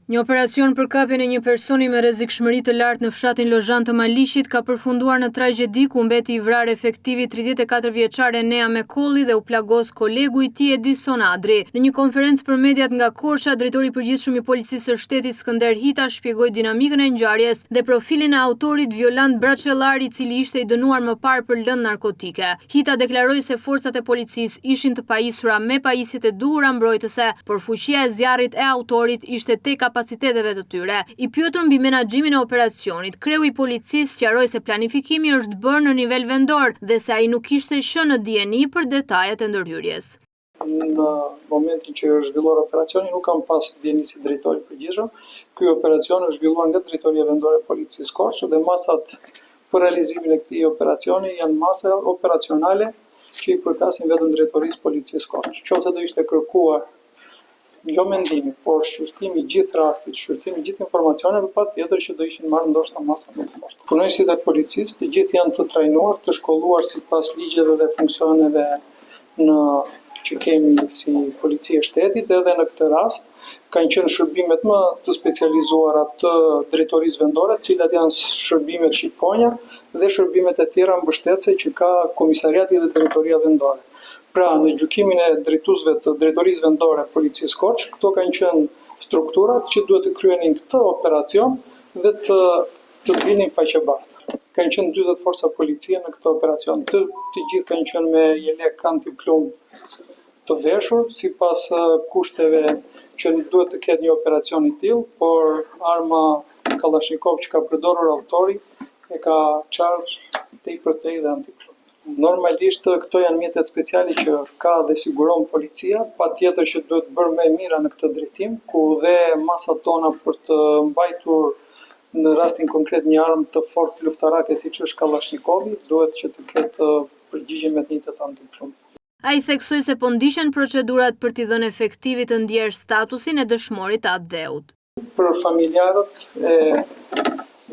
Një operacion për kapjen e një personi me rrezikshmëri të lartë në fshatin Lozhan të Malishit ka përfunduar në tragjedi ku mbeti i vrarë efektivi 34 vjeçare Nea Mekolli dhe u plagos kolegu i tij Edison Adri. Në një konferencë për mediat nga Korça, drejtori i përgjithshëm i Policisë së Shtetit Skënder Hita shpjegoi dinamikën e ngjarjes dhe profilin e autorit Violant Braçellari, i cili ishte i dënuar më parë për lëndë narkotike. Hita deklaroi se forcat e policisë ishin të pajisura me pajisjet e duhura mbrojtëse, por fuqia e zjarrit e autorit ishte tek kapaciteteve të tyre. I pyetur mbi menaxhimin e operacionit, kreu i policisë sqaroi se planifikimi është bërë në nivel vendor dhe se ai nuk kishte qenë në dieni për detajet e ndërhyrjes. Në momentin që është zhvilluar operacioni, nuk kam pas dieni si drejtori i përgjithshëm. Ky operacion është zhvilluar nga Drejtoria Vendore e Policisë Korçë dhe masat për realizimin e këtij operacioni janë masa operacionale që i përkasin vetëm Drejtorisë Policisë Korçë. Nëse do ishte kërkuar jo mendimi, por shqyrtimi gjithë rastit, shqyrtimi gjithë informacioneve, patjetër që do ishin marrë ndoshta masa më të fortë. Punojësit e policisë, të gjithë janë të trajnuar, të shkolluar sipas ligjeve dhe funksioneve që kemi si policia e shtetit, edhe në këtë rast kanë qenë shërbimet më të specializuara të drejtorisë vendore, të cilat janë shërbimet shqipponja dhe shërbimet e tjera mbështetëse që ka komisariati dhe drejtoria vendore. Pra, në gjykimin e drejtuesve të Drejtorisë Vendore Policisë Korçë, këto kanë qenë strukturat që duhet të kryenin këtë operacion dhe të vinin faqebartë. Kanë qenë 40 forca policie në këtë operacion. Të gjithë kanë qenë me jelek antiplumb të veshur, sipas kushteve që duhet të ketë një operacion i tillë, por arma Kalashnikov që ka përdorur autori e ka qarë tepërtej dhe antiplumb. Normalisht këto janë mjetet speciale që ka dhe siguron policia, patjetër që duhet bërë më mira në këtë drejtim, ku dhe masat tona për të mbajtur në rastin konkret një armë të fortë luftarake siç është Kalashnikov, duhet që të ketë përgjigje me mjetet antiplumb. Ai theksoi se po ndiqen procedurat për t'i dhënë efektivit të ndjerë statusin e dëshmorit të atë dheut. Për familjarët e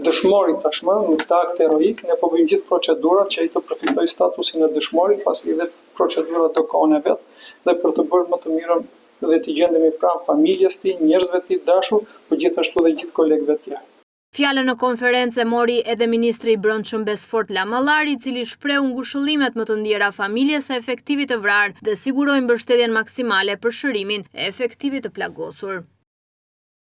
dëshmorit tashmë, në këtë akt heroik, ne po bëjmë gjithë procedurat që ai të përfitojë statusin e dëshmorit, pasi dhe procedurat do kohën e vet, dhe për të bërë më të mirën dhe të gjendemi pranë familjes tij, njerëzve të dashur, por gjithashtu dhe gjithë kolegëve të tjerë. Fjalën në konferencë mori edhe ministri i Brendshëm Besfort Lamallari, i cili shprehu ngushëllimet më të ndjera familjes së efektivit të vrarë dhe siguroi mbështetjen maksimale për shërimin e efektivit të plagosur.